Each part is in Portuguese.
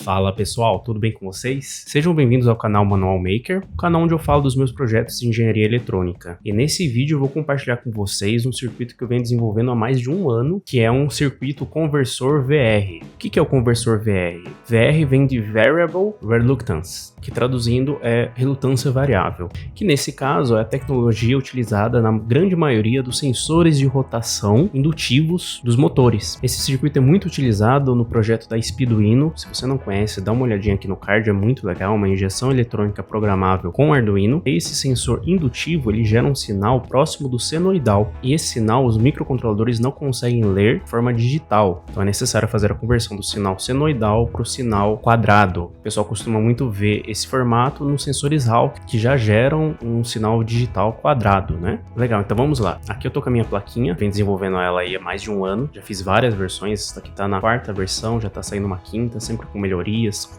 Fala pessoal, tudo bem com vocês? Sejam bem-vindos ao canal Manual Maker, o canal onde eu falo dos meus projetos de engenharia eletrônica. E nesse vídeo eu vou compartilhar com vocês um circuito que eu venho desenvolvendo há mais de um ano, que é um circuito conversor VR. O que é o conversor VR? VR vem de Variable Reluctance, que traduzindo é relutância variável, que nesse caso é a tecnologia utilizada na grande maioria dos sensores de rotação indutivos dos motores. Esse circuito é muito utilizado no projeto da Speeduino. Se você não conhece, dá uma olhadinha aqui no card, é muito legal, uma injeção eletrônica programável com Arduino. Esse sensor indutivo, ele gera um sinal próximo do senoidal, e esse sinal os microcontroladores não conseguem ler de forma digital, então é necessário fazer a conversão do sinal senoidal para o sinal quadrado. O pessoal costuma muito ver esse formato nos sensores Hall, que já geram um sinal digital quadrado, né? Legal, então vamos lá. Aqui eu tô com a minha plaquinha, venho desenvolvendo ela aí há mais de um ano, já fiz várias versões, essa aqui tá na quarta versão, já tá saindo uma quinta, sempre com melhorias,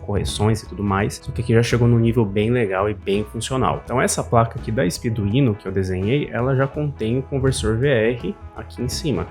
correções e tudo mais, só que aqui já chegou num nível bem legal e bem funcional. Então essa placa aqui da Speeduino que eu desenhei, ela já contém o conversor VR aqui em cima.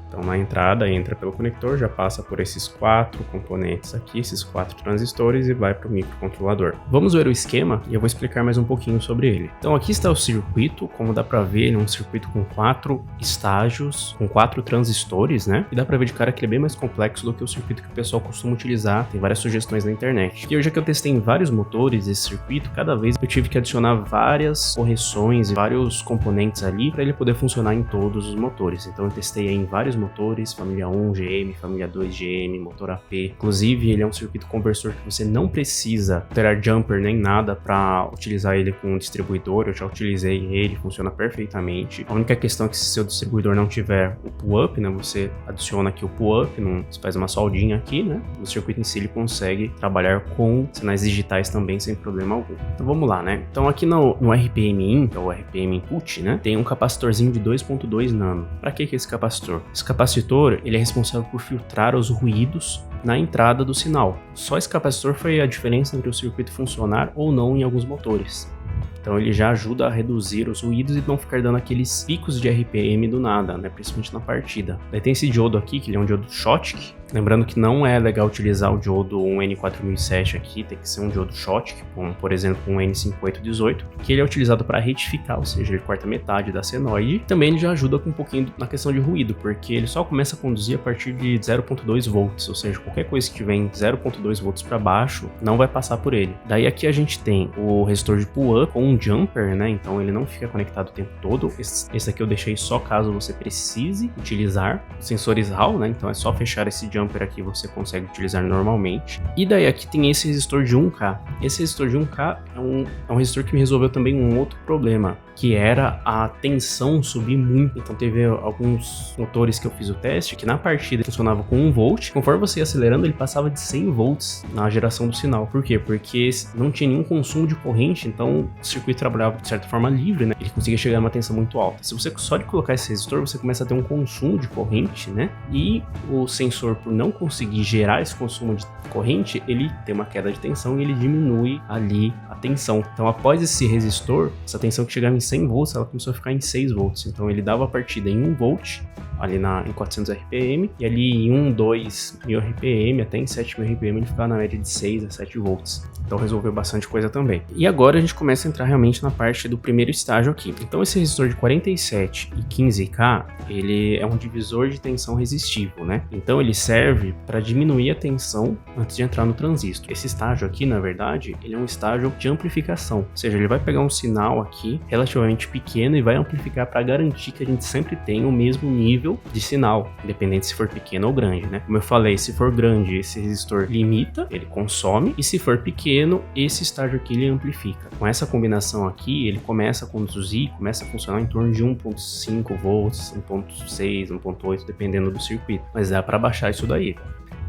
Então na entrada entra pelo conector, já passa por esses 4 componentes aqui, esses 4 transistores, e vai para o microcontrolador. Vamos ver o esquema e eu vou explicar mais um pouquinho sobre ele. Então aqui está o circuito, como dá para ver, ele é um circuito com 4 estágios, com 4 transistores, né? E dá para ver de cara que ele é bem mais complexo do que o circuito que o pessoal costuma utilizar, tem várias sugestões na internet. E hoje que eu testei em vários motores esse circuito, cada vez eu tive que adicionar várias correções e vários componentes ali para ele poder funcionar em todos os motores. Então eu testei em vários motores, família 1 GM, família 2 GM, motor AP. Inclusive, ele é um circuito conversor que você não precisa alterar jumper nem nada para utilizar ele com um distribuidor. Eu já utilizei ele, funciona perfeitamente. A única questão é que se seu distribuidor não tiver o pull-up, né, você adiciona aqui o pull-up, você faz uma soldinha aqui, né? O circuito em si ele consegue trabalhar com sinais digitais também sem problema algum. Então vamos lá, né? Então aqui no RPM-in, que é o RPM input, né, tem um capacitorzinho de 2.2 nano. Para que é esse capacitor? Esse capacitor, ele é responsável por filtrar os ruídos na entrada do sinal. Só esse capacitor foi a diferença entre o circuito funcionar ou não em alguns motores. Então ele já ajuda a reduzir os ruídos e não ficar dando aqueles picos de RPM do nada, né? Principalmente na partida. Daí tem esse diodo aqui, que ele é um diodo Schottky. Lembrando que não é legal utilizar o diodo N4007 aqui, tem que ser um diodo Schottky, como por exemplo um N5818, que ele é utilizado para retificar, ou seja, ele corta metade da senoide. Também ele já ajuda com um pouquinho na questão de ruído, porque ele só começa a conduzir a partir de 0.2 volts, ou seja, qualquer coisa que tiver em 0.2 volts para baixo não vai passar por ele. Daí aqui a gente tem o resistor de pull-up com um jumper, né? Então ele não fica conectado o tempo todo. Esse aqui eu deixei só caso você precise utilizar sensores Hall, né? Então é só fechar esse jumper aqui, você consegue utilizar normalmente. E daí aqui tem esse resistor de 1K. Esse resistor de 1K é um resistor que me resolveu também um outro problema, que era a tensão subir muito. Então teve alguns motores que eu fiz o teste, que na partida funcionava com 1 volt, conforme você ia acelerando ele passava de 100 volts na geração do sinal. Por quê? Porque não tinha nenhum consumo de corrente, então o circuito trabalhava de certa forma livre, né? Ele conseguia chegar a uma tensão muito alta. Se você só de colocar esse resistor, você começa a ter um consumo de corrente, né? E o sensor, por não conseguir gerar esse consumo de corrente, ele tem uma queda de tensão e ele diminui ali a tensão. Então após esse resistor, essa tensão que chegava em 100 volts, ela começou a ficar em 6 volts. Então ele dava a partida em 1 volt, ali em 400 RPM, e ali em 1, 2 mil RPM, até em 7 mil RPM, ele ficava na média de 6 a 7 volts. Então resolveu bastante coisa também. E agora a gente começa a entrar realmente na parte do primeiro estágio aqui. Então esse resistor de 47 e 15K, ele é um divisor de tensão resistivo, né? Então ele serve para diminuir a tensão antes de entrar no transistor. Esse estágio aqui, na verdade, ele é um estágio de amplificação, ou seja, ele vai pegar um sinal aqui relativamente pequeno e vai amplificar para garantir que a gente sempre tenha o mesmo nível de sinal, independente se for pequeno ou grande, né? Como eu falei, se for grande, esse resistor limita, ele consome, e se for pequeno, esse estágio aqui ele amplifica. Com essa combinação aqui, ele começa a conduzir, começa a funcionar em torno de 1.5 volts, 1.6, 1.8, dependendo do circuito. Mas dá para baixar isso daí.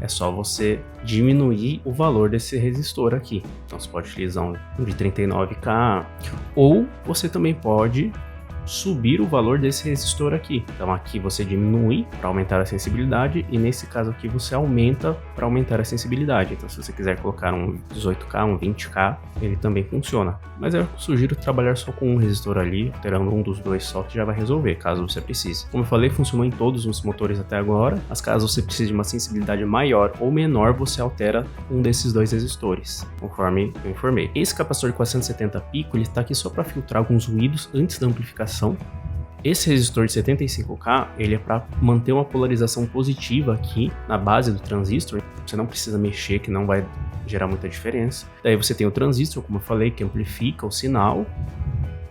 É só você diminuir o valor desse resistor aqui. Então você pode utilizar um de 39K, ou você também pode subir o valor desse resistor aqui. Então aqui você diminui para aumentar a sensibilidade e nesse caso aqui você aumenta para aumentar a sensibilidade. Então se você quiser colocar um 18K, um 20K, ele também funciona. Mas eu sugiro trabalhar só com um resistor ali, alterando um dos dois só, que já vai resolver, caso você precise. Como eu falei, funcionou em todos os motores até agora, mas caso você precise de uma sensibilidade maior ou menor, você altera um desses dois resistores, conforme eu informei. Esse capacitor de 470 pico, ele está aqui só para filtrar alguns ruídos antes da amplificação. Esse resistor de 75K, ele é para manter uma polarização positiva aqui na base do transistor. Você não precisa mexer, que não vai gerar muita diferença. Daí você tem o transistor, como eu falei, que amplifica o sinal.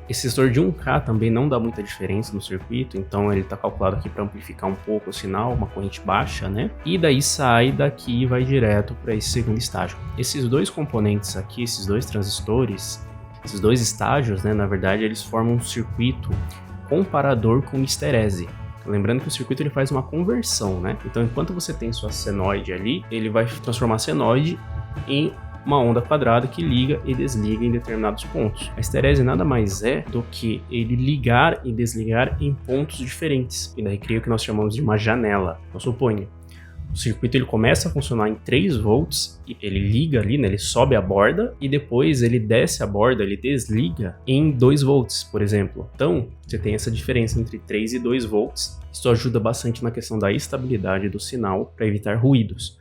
Esse resistor de 1K também não dá muita diferença no circuito, então ele está calculado aqui para amplificar um pouco o sinal, uma corrente baixa, né? E daí sai daqui e vai direto para esse segundo estágio. Esses dois componentes aqui, esses dois transistores, esses dois estágios, né? Na verdade, eles formam um circuito comparador com histerese. Lembrando que o circuito ele faz uma conversão, né? Então, enquanto você tem sua senoide ali, ele vai transformar a senoide em uma onda quadrada que liga e desliga em determinados pontos. A histerese nada mais é do que ele ligar e desligar em pontos diferentes. E daí cria o que nós chamamos de uma janela. Eu suponho. O circuito ele começa a funcionar em 3 volts, e ele liga ali, né, ele sobe a borda e depois ele desce a borda, ele desliga em 2 volts, por exemplo. Então, você tem essa diferença entre 3 e 2 volts. Isso ajuda bastante na questão da estabilidade do sinal para evitar ruídos.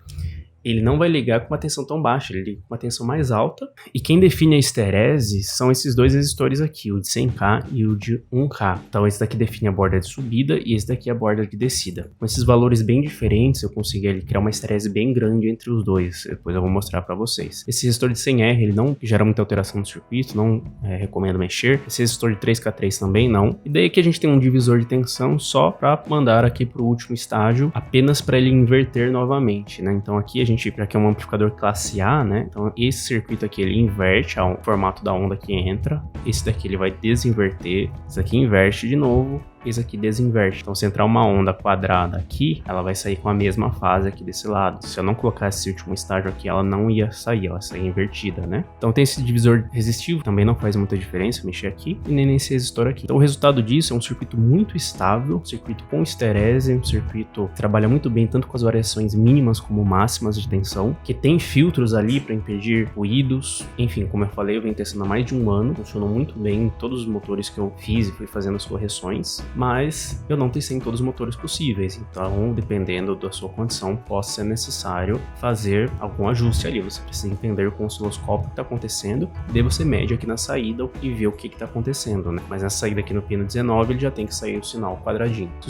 Ele não vai ligar com uma tensão tão baixa, ele liga com uma tensão mais alta. E quem define a histerese são esses dois resistores aqui, o de 100K e o de 1K. Então esse daqui define a borda de subida e esse daqui a borda de descida. Com esses valores bem diferentes, eu consegui ali criar uma histerese bem grande entre os dois. Depois eu vou mostrar para vocês. Esse resistor de 100R, ele não gera muita alteração no circuito, não recomendo mexer. Esse resistor de 3K3 também não. E daí que a gente tem um divisor de tensão só para mandar aqui para o último estágio, apenas para ele inverter novamente, né? Então aqui a gente, já que é um amplificador classe A, né? Então esse circuito aqui ele inverte o formato da onda que entra. Esse daqui ele vai desinverter. Esse aqui inverte de novo. Esse aqui desinverte. Então se entrar uma onda quadrada aqui, ela vai sair com a mesma fase aqui desse lado. Se eu não colocar esse último estágio aqui, ela não ia sair, ela saía invertida, né? Então tem esse divisor resistivo, também não faz muita diferença mexer aqui, e nem nesse resistor aqui. Então o resultado disso é um circuito muito estável, um circuito com histerese, um circuito que trabalha muito bem tanto com as variações mínimas como máximas de tensão, que tem filtros ali para impedir ruídos. Enfim, como eu falei, eu venho testando há mais de um ano, funcionou muito bem em todos os motores que eu fiz e fui fazendo as correções. Mas eu não testei em todos os motores possíveis, então dependendo da sua condição pode ser necessário fazer algum ajuste ali. Você precisa entender com o osciloscópio o que está acontecendo, daí você mede aqui na saída e vê o que está acontecendo, né? Mas na saída aqui no pino 19 ele já tem que sair o sinal quadradinho. Se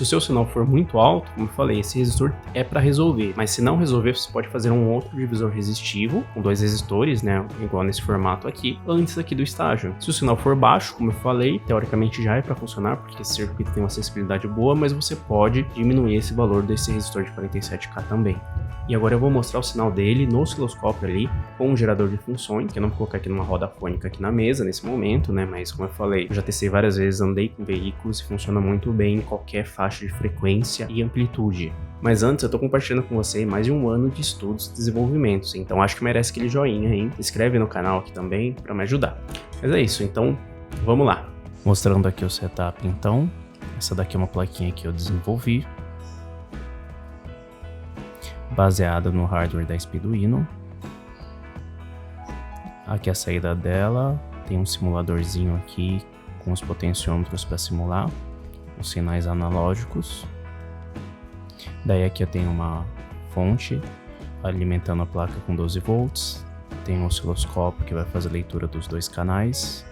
o seu sinal for muito alto, como eu falei, esse resistor é para resolver, mas se não resolver você pode fazer um outro divisor resistivo com 2 resistores, né? Igual nesse formato aqui, antes aqui do estágio. Se o sinal for baixo, como eu falei, teoricamente já é para funcionar, porque esse circuito tem uma sensibilidade boa, mas você pode diminuir esse valor desse resistor de 47K também. E agora eu vou mostrar o sinal dele no osciloscópio ali, com um gerador de funções, que eu não vou colocar aqui numa roda fônica aqui na mesa nesse momento, né? Mas como eu falei, eu já testei várias vezes, andei com veículos e funciona muito bem em qualquer faixa de frequência e amplitude. Mas antes eu tô compartilhando com você mais de um ano de estudos e desenvolvimentos, então acho que merece aquele joinha, hein? Se inscreve no canal aqui também para me ajudar. Mas é isso, então vamos lá. Mostrando aqui o setup então, essa daqui é uma plaquinha que eu desenvolvi, baseada no hardware da Speeduino. Aqui a saída dela, tem um simuladorzinho aqui com os potenciômetros para simular os sinais analógicos. Daí aqui eu tenho uma fonte alimentando a placa com 12 volts, tem um osciloscópio que vai fazer a leitura dos 2 canais,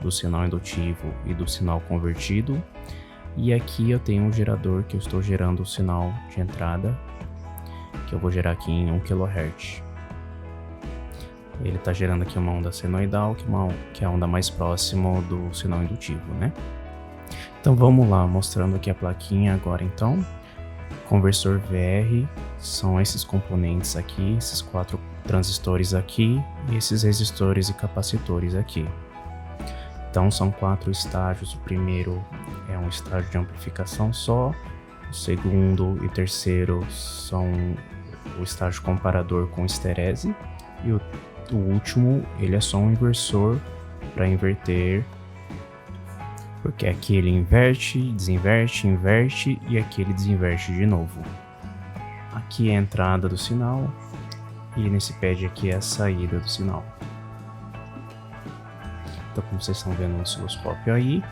do sinal indutivo e do sinal convertido, e aqui eu tenho um gerador que eu estou gerando o sinal de entrada, que eu vou gerar aqui em 1 kHz. Ele está gerando aqui uma onda senoidal, que é a onda mais próxima do sinal indutivo, né? Então vamos lá, mostrando aqui a plaquinha agora então. Conversor VR, são esses componentes aqui, esses 4 transistores aqui, e esses resistores e capacitores aqui. Então são 4 estágios, o primeiro é um estágio de amplificação só, o segundo e terceiro são o estágio comparador com histerese, e o último ele é só um inversor para inverter Porque aqui ele inverte, desinverte, inverte e aqui ele desinverte de novo. Aqui é a entrada do sinal e nesse pad aqui é a saída do sinal. Então, como vocês estão vendo no osciloscópio aí,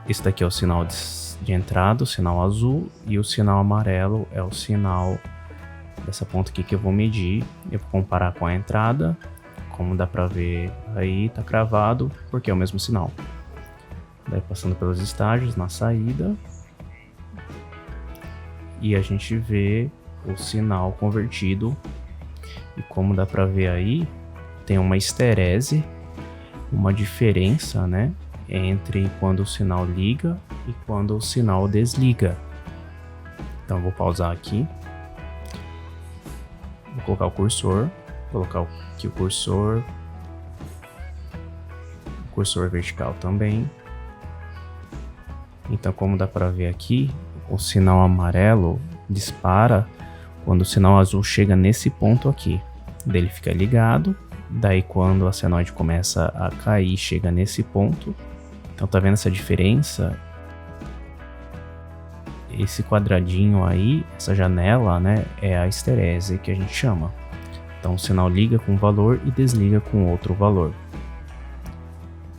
esse daqui é o sinal de entrada, o sinal azul, e o sinal amarelo é o sinal dessa ponta aqui que eu vou medir. Eu vou comparar com a entrada, como dá pra ver aí, tá cravado, porque é o mesmo sinal. Daí passando pelos estágios na saída, e a gente vê o sinal convertido, e como dá pra ver aí, tem uma esterese, uma diferença, né, entre quando o sinal liga e quando o sinal desliga. Então eu vou pausar aqui, vou colocar o cursor, colocar aqui o cursor vertical também. Então, como dá para ver aqui, o sinal amarelo dispara quando o sinal azul chega nesse ponto aqui. Daí ele fica ligado, daí quando a senoide começa a cair, chega nesse ponto. Então tá vendo essa diferença? Esse quadradinho aí, essa janela, né, é a esterese que a gente chama. Então o sinal liga com um valor e desliga com outro valor.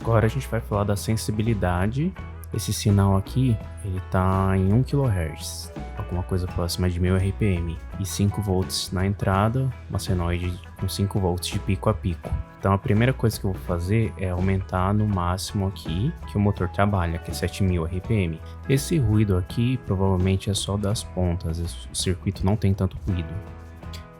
Agora a gente vai falar da sensibilidade. Esse sinal aqui, ele tá em 1 kHz, alguma coisa próxima de 1000 RPM, e 5 volts na entrada, uma senoide com 5 volts de pico a pico. Então a primeira coisa que eu vou fazer é aumentar no máximo aqui que o motor trabalha, que é 7000 RPM. Esse ruído aqui provavelmente é só das pontas, o circuito não tem tanto ruído.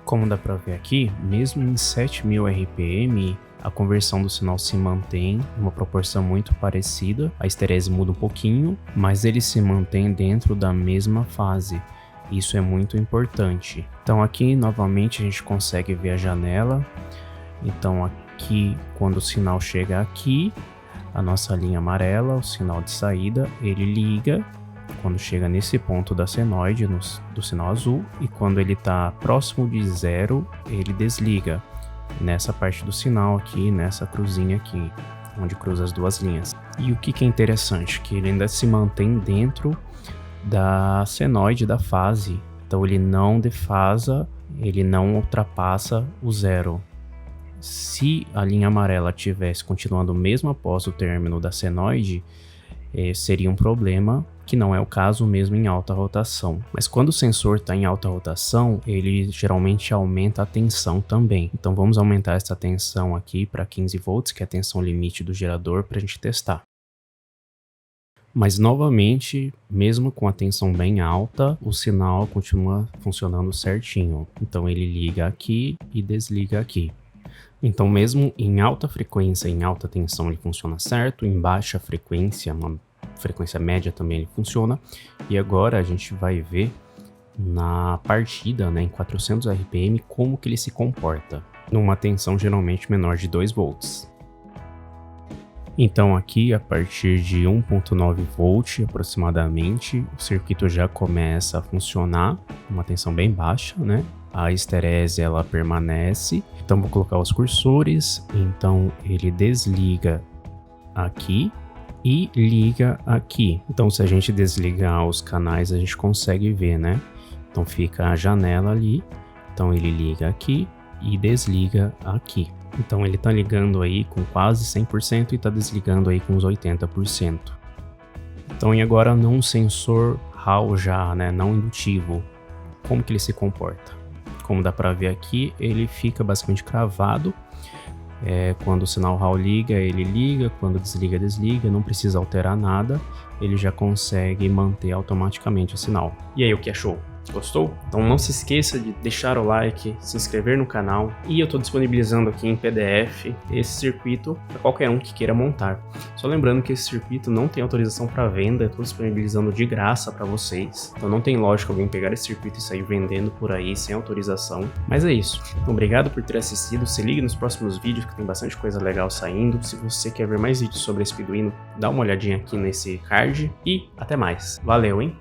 Como dá para ver aqui, mesmo em 7000 RPM, a conversão do sinal se mantém em uma proporção muito parecida. A esterese muda um pouquinho, mas ele se mantém dentro da mesma fase. Isso é muito importante. Então aqui novamente a gente consegue ver a janela. Então aqui, quando o sinal chega aqui, a nossa linha amarela, o sinal de saída, ele liga quando chega nesse ponto da senoide, do sinal azul, e quando ele está próximo de zero, ele desliga nessa parte do sinal aqui, nessa cruzinha aqui, onde cruza as duas linhas. E o que é interessante, que ele ainda se mantém dentro da senoide da fase, então ele não defasa, ele não ultrapassa o zero. Se a linha amarela tivesse continuando mesmo após o término da senoide, seria um problema, que não é o caso mesmo em alta rotação. Mas quando o sensor está em alta rotação, ele geralmente aumenta a tensão também. Então vamos aumentar essa tensão aqui para 15 volts, que é a tensão limite do gerador, para a gente testar. Mas novamente, mesmo com a tensão bem alta, o sinal continua funcionando certinho. Então ele liga aqui e desliga aqui. Então mesmo em alta frequência, em alta tensão ele funciona certo, em baixa frequência, uma frequência média também ele funciona. E agora a gente vai ver na partida, né, em 400 RPM, como que ele se comporta numa tensão geralmente menor de 2 volts. Então aqui, a partir de 1.9 volt aproximadamente, o circuito já começa a funcionar, uma tensão bem baixa, né? A esterese ela permanece. Então vou colocar os cursores, então ele desliga aqui e liga aqui. Então se a gente desligar os canais, a gente consegue ver, né? Então fica a janela ali, então ele liga aqui e desliga aqui. Então ele tá ligando aí com quase 100% e tá desligando aí com uns 80%. Então e agora num sensor Hall já, né, não indutivo, como que ele se comporta? Como dá para ver aqui, ele fica basicamente cravado. Quando o sinal Hall liga, ele liga, quando desliga, desliga, não precisa alterar nada, ele já consegue manter automaticamente o sinal. E aí, o que achou? Gostou? Então não se esqueça de deixar o like, se inscrever no canal, e eu estou disponibilizando aqui em PDF esse circuito para qualquer um que queira montar. Só lembrando que esse circuito não tem autorização para venda, eu estou disponibilizando de graça para vocês, então não tem lógica alguém pegar esse circuito e sair vendendo por aí sem autorização. Mas é isso, então, obrigado por ter assistido, se ligue nos próximos vídeos que tem bastante coisa legal saindo. Se você quer ver mais vídeos sobre esse Arduino, dá uma olhadinha aqui nesse card e até mais. Valeu, hein?